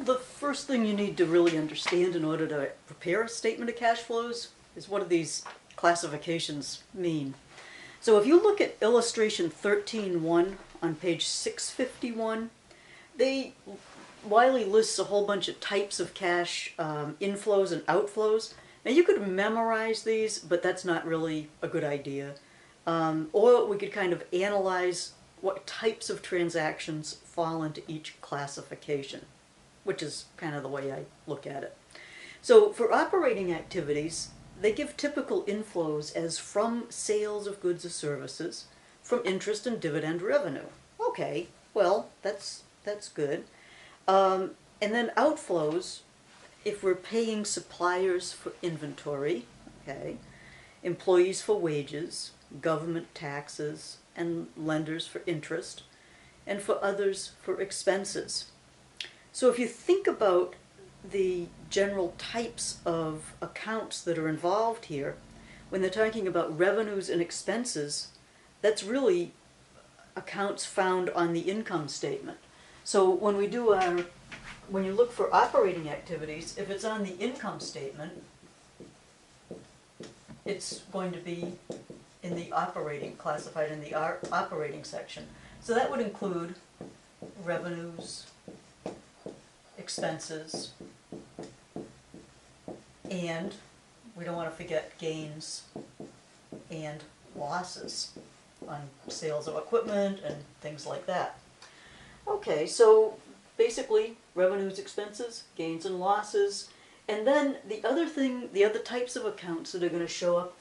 The first thing you need to really understand in order to prepare a statement of cash flows is what do these classifications mean. So if you look at illustration 13.1 on page 651, Wiley lists a whole bunch of types of cash inflows and outflows. Now you could memorize these, but that's not really a good idea. Or we could kind of analyze what types of transactions fall into each classification, which is kind of the way I look at it. So for operating activities, they give typical inflows as from sales of goods or services, from interest and dividend revenue. Okay, well, that's good. And then outflows, if we're paying suppliers for inventory, okay, employees for wages, government taxes, and lenders for interest, and for others for expenses. So if you think about the general types of accounts that are involved here, when they're talking about revenues and expenses, that's really accounts found on the income statement. So when we do when you look for operating activities, if it's on the income statement, it's going to be in the operating, classified in the operating section. So that would include revenues, expenses, and we don't want to forget gains and losses on sales of equipment and things like that. Okay, so basically revenues, expenses, gains and losses, and then the other types of accounts that are going to show up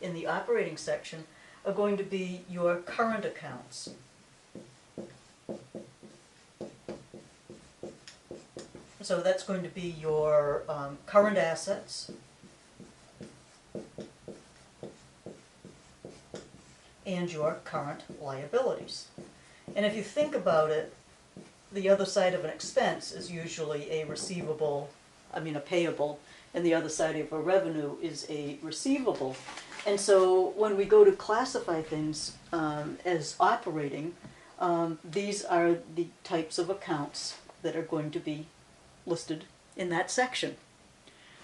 in the operating section are going to be your current accounts. So that's going to be your current assets and your current liabilities. And if you think about it, the other side of an expense is usually a payable, and the other side of a revenue is a receivable. And so when we go to classify things as operating, these are the types of accounts that are going to be listed in that section.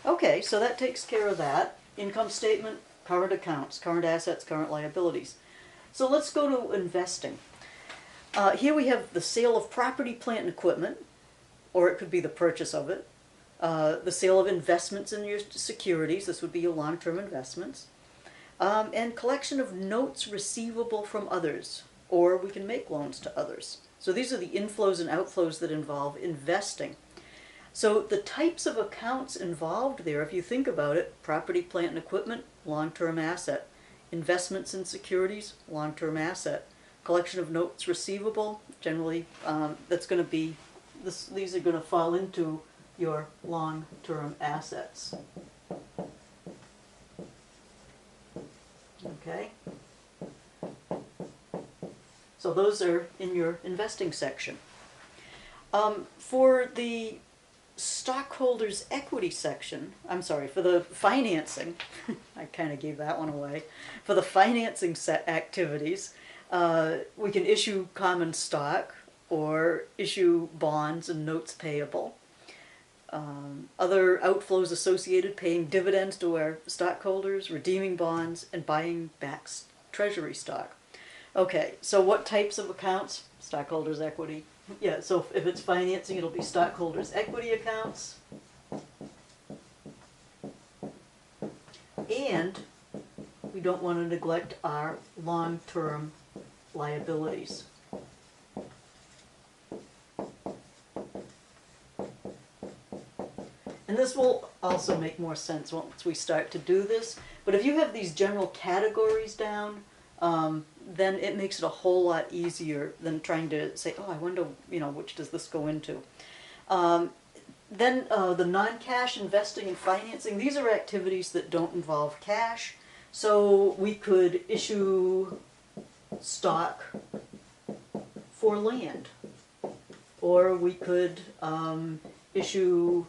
Okay, so that takes care of that. Income statement, current accounts, current assets, current liabilities. So let's go to investing. Here we have the sale of property, plant, and equipment, or it could be the purchase of it. The sale of investments in your securities, this would be your long-term investments. And collection of notes receivable from others, or we can make loans to others. So these are the inflows and outflows that involve investing. So the types of accounts involved there, if you think about it, property, plant, and equipment, long-term asset. Investments in securities, long-term asset. Collection of notes receivable, generally that's going to be, these are going to fall into your long-term assets. Okay? So those are in your investing section. For the stockholders' equity section, for the financing, I kind of gave that one away. For the financing activities, we can issue common stock or issue bonds and notes payable. Other outflows associated, paying dividends to our stockholders, redeeming bonds, and buying back treasury stock. Okay, so what types of accounts? Stockholders' equity. Yeah, so if it's financing, it'll be stockholders' equity accounts. And we don't want to neglect our long-term liabilities. And this will also make more sense once we start to do this. But if you have these general categories down, then it makes it a whole lot easier than trying to say, oh, I wonder, which does this go into? Then the non-cash investing and financing, these are activities that don't involve cash. So we could issue stock for land, or we could issue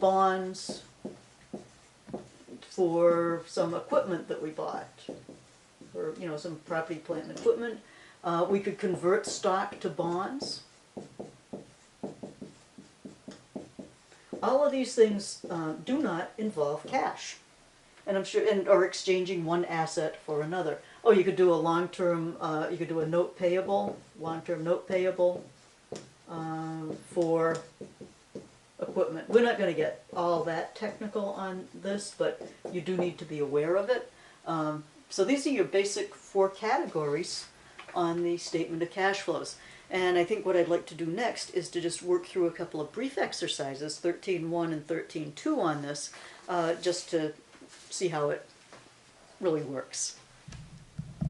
bonds for some equipment that we bought, or some property, plant, and equipment. We could convert stock to bonds. all of these things do not involve cash. And I'm sure, or exchanging one asset for another. Oh, you could do a long-term, you could do a note payable, long-term note payable for equipment. We're not going to get all that technical on this, but you do need to be aware of it. So these are your basic 4 categories on the statement of cash flows. And I think what I'd like to do next is to just work through a couple of brief exercises, 13.1 and 13.2 on this, just to see how it really works.